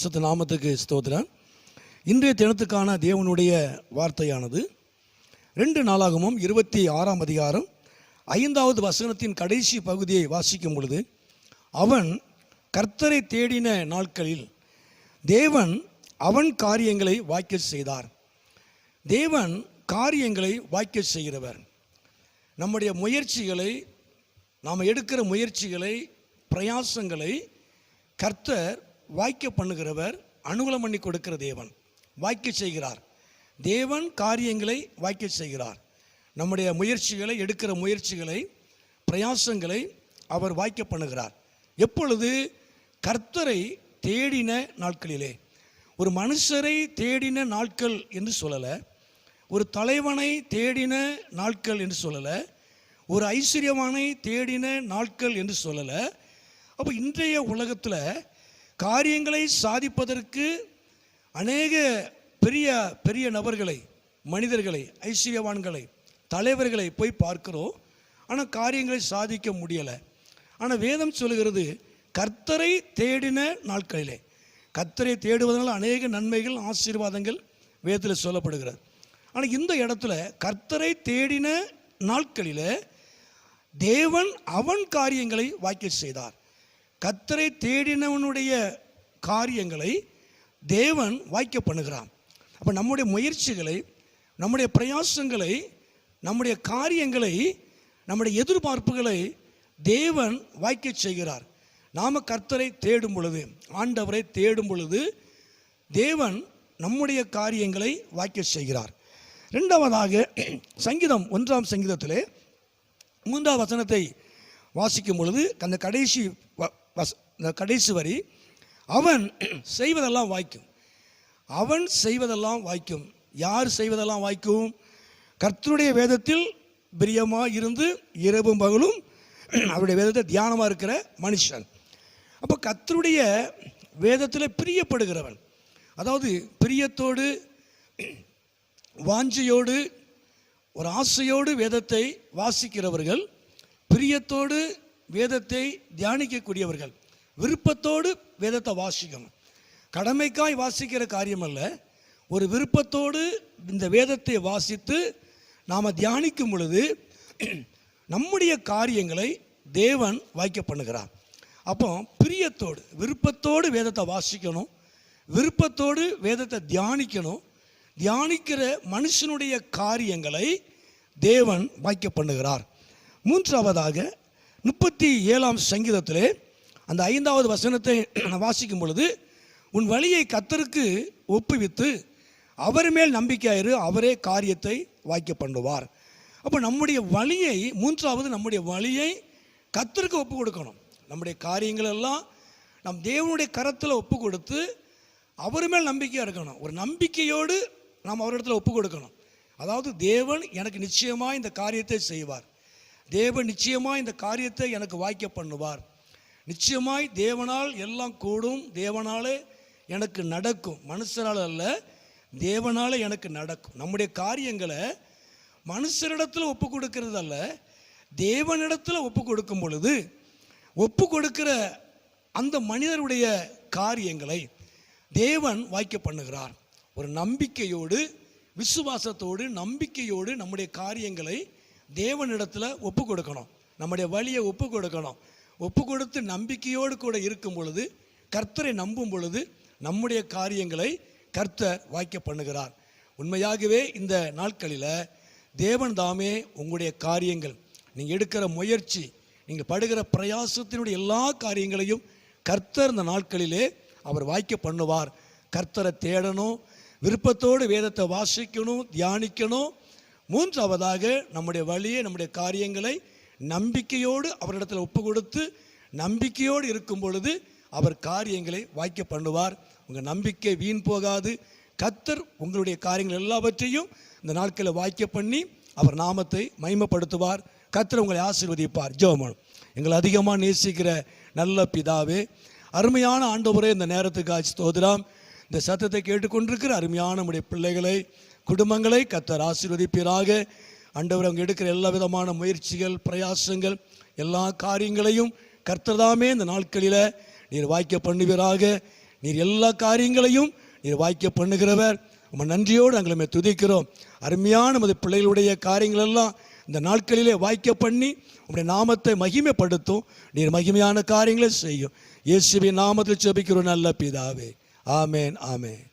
பரிசுத்த நாமத்துக்கு ஸ்தோத்திரம். இன்றைய தினத்துக்கான தேவனுடைய வார்த்தையானது 2 நாளாகமம் 26ஆம் அதிகாரம் 5வது வசனத்தின் கடைசி பகுதியை வாசிக்கும் பொழுது, அவன் கர்த்தரை தேடின நாட்களில் தேவன் அவன் காரியங்களை வாய்க்க செய்தார். தேவன் காரியங்களை வாய்க்க செய்கிறவர். நம்முடைய முயற்சிகளை, நாம் எடுக்கிற முயற்சிகளை, பிரயாசங்களை கர்த்தர் வாய்க்க பண்ணுகிறவர். அனுகூலம் பண்ணி கொடுக்கிற தேவன் வாய்க்க செய்கிறார். தேவன் காரியங்களை வாய்க்க செய்கிறார். நம்முடைய முயற்சிகளை, எடுக்கிற முயற்சிகளை, பிரயாசங்களை அவர் வாய்க்க பண்ணுகிறார். எப்பொழுது? கர்த்தரை தேடின நாட்களிலே. ஒரு மனுஷரை தேடின நாட்கள் என்று சொல்லலை, ஒரு தலைவனை தேடின நாட்கள் என்று சொல்லலை, ஒரு ஐஸ்வர்யவானை தேடின நாட்கள் என்று சொல்லலை. அப்போ இன்றைய உலகத்தில் காரியங்களை சாதிப்பதற்கு அநேக பெரிய பெரிய நபர்களை, மனிதர்களை, ஐஸ்வர்யவான்களை, தலைவர்களை போய் பார்க்கிறோம். ஆனால் காரியங்களை சாதிக்க முடியலை. ஆனால் வேதம் சொல்லுகிறது, கர்த்தரை தேடின நாட்களிலே. கர்த்தரை தேடுவதனால் அநேக நன்மைகள், ஆசீர்வாதங்கள் வேதத்தில் சொல்லப்படுகிறது. ஆனால் இந்த இடத்துல கர்த்தரை தேடின நாட்களில் தேவன் அவன் காரியங்களை வாய்க்க செய்தார். கர்த்தரை தேடினவனுடைய காரியங்களை தேவன் வாய்க்க பண்ணுகிறான். அப்போ நம்முடைய முயற்சிகளை, நம்முடைய பிரயாசங்களை, நம்முடைய காரியங்களை, நம்முடைய எதிர்பார்ப்புகளை தேவன் வாய்க்க செய்கிறார். நாம் கர்த்தரை தேடும் பொழுது, ஆண்டவரை தேடும் பொழுது தேவன் நம்முடைய காரியங்களை வாய்க்க செய்கிறார். இரண்டாவதாக சங்கீதம் 1ஆம் சங்கீதத்திலே 3ஆம் வசனத்தை வாசிக்கும் பொழுது அந்த கடைசி வரி, அவன் செய்வதெல்லாம் வாய்க்கும். அவன் செய்வதெல்லாம் வாய்க்கும். யார் செய்வதெல்லாம் வாய்க்கும்? கர்த்தருடைய வேதத்தில் பிரியமாக இருந்து இரவும் பகலும் அவருடைய வேதத்தை தியானமாக இருக்கிற மனுஷன். அப்போ கர்த்தருடைய வேதத்தில் பிரியப்படுகிறவன், அதாவது பிரியத்தோடு, வாஞ்சையோடு, ஒரு ஆசையோடு வேதத்தை வாசிக்கிறவர்கள், பிரியத்தோடு வேதத்தை தியானிக்கக்கூடியவர்கள், விருப்பத்தோடு வேதத்தை வாசிக்கணும். கடமைக்காய் வாசிக்கிற காரியம் அல்ல, ஒரு விருப்பத்தோடு இந்த வேதத்தை வாசித்து நாம் தியானிக்கும் பொழுது நம்முடைய காரியங்களை தேவன் வாய்க்க பண்ணுகிறார். அப்போ பிரியத்தோடு, விருப்பத்தோடு வேதத்தை வாசிக்கணும், விருப்பத்தோடு வேதத்தை தியானிக்கணும். தியானிக்கிற மனுஷனுடைய காரியங்களை தேவன் வாய்க்க பண்ணுகிறார். மூன்றாவதாக 37ஆம் சங்கீதத்திலே அந்த 5வது வசனத்தை வாசிக்கும் பொழுது, உன் வழியை கர்த்தருக்கு ஒப்புவித்து அவர் மேல் நம்பிக்கையாயிரு, அவரே காரியத்தை வாய்க்க பண்ணுவார். அப்போ நம்முடைய வழியை, மூன்றாவது நம்முடைய வழியை கர்த்தருக்கு ஒப்பு கொடுக்கணும். நம்முடைய காரியங்கள் எல்லாம் நம் தேவனுடைய கரத்தில் ஒப்பு கொடுத்து அவர் மேல் நம்பிக்கையாக இருக்கணும். ஒரு நம்பிக்கையோடு நாம் அவரிடத்தில் ஒப்பு கொடுக்கணும். அதாவது தேவன் எனக்கு நிச்சயமாக இந்த காரியத்தை செய்வார், தேவன் நிச்சயமாக இந்த காரியத்தை எனக்கு வாய்க்க பண்ணுவார், நிச்சயமாய் தேவனால் எல்லாம் கூடும், தேவனாலே எனக்கு நடக்கும், மனுஷனால் அல்ல தேவனாலே எனக்கு நடக்கும். நம்முடைய காரியங்களை மனுஷரிடத்தில் ஒப்பு கொடுக்கிறது அல்ல, தேவனிடத்தில் ஒப்பு கொடுக்கும் பொழுது ஒப்பு கொடுக்கிற அந்த மனிதருடைய காரியங்களை தேவன் வாய்க்க பண்ணுகிறார். ஒரு நம்பிக்கையோடு, விசுவாசத்தோடு, நம்பிக்கையோடு நம்முடைய காரியங்களை தேவனிடத்தில் ஒப்பு கொடுக்கணும். நம்முடைய வழியை ஒப்பு கொடுக்கணும். ஒப்பு கொடுத்து நம்பிக்கையோடு கூட இருக்கும் பொழுது, கர்த்தரை நம்பும் பொழுது நம்முடைய காரியங்களை கர்த்தர் வாய்க்க பண்ணுகிறார். உண்மையாகவே இந்த நாட்களில் தேவன் தாமே உங்களுடைய காரியங்கள், நீங்கள் எடுக்கிற முயற்சி, நீங்கள் படுகிற பிரயாசத்தினுடைய எல்லா காரியங்களையும் கர்த்தர் இந்த நாட்களிலே அவர் வாய்க்க பண்ணுவார். கர்த்தரை தேடணும், விருப்பத்தோடு வேதத்தை வாசிக்கணும், தியானிக்கணும். மூன்றாவதாக நம்முடைய வழியை, நம்முடைய காரியங்களை நம்பிக்கையோடு அவரிடத்தில் ஒப்பு கொடுத்து நம்பிக்கையோடு இருக்கும் பொழுது அவர் காரியங்களை வாய்க்க பண்ணுவார். உங்கள் நம்பிக்கை வீண் போகாது. கர்த்தர் உங்களுடைய காரியங்கள் எல்லாவற்றையும் இந்த நாட்களில் வாய்க்க பண்ணி அவர் நாமத்தை மகிமைப்படுத்துவார். கர்த்தர் உங்களை ஆசீர்வதிப்பார். ஜெபம். எங்களை அதிகமாக நேசிக்கிற நல்ல பிதாவே, அருமையான ஆண்டவரே, இந்த நேரத்துக்கு ஸ்தோத்திரம். இந்த சத்தத்தை கேட்டுக்கொண்டிருக்கிற அருமையான நம்முடைய பிள்ளைகளை, குடும்பங்களை கர்த்தர் ஆசீர்வதிப்பீராக. ஆண்டவர் அவங்க எடுக்கிற எல்லா விதமான முயற்சிகள், பிரயாசங்கள், எல்லா காரியங்களையும் கர்த்தர்தாமே இந்த நாட்களில் நீர் வாய்க்க பண்ணுவீராக. நீர் எல்லா காரியங்களையும் நீர் வாய்க்க பண்ணுகிறவர். உம்மை நன்றியோடு நாங்களுமே துதிக்கிறோம். அருமையான நமது பிள்ளைகளுடைய காரியங்களெல்லாம் இந்த நாட்களிலே வாய்க்க பண்ணி உம்முடைய நாமத்தை மகிமைப்படுத்தும். நீர் மகிமையான காரியங்களை செய்யும். இயேசுவின் நாமத்தில் ஜெபிக்கிறோம் நல்ல பிதாவே. ஆமேன், ஆமேன்.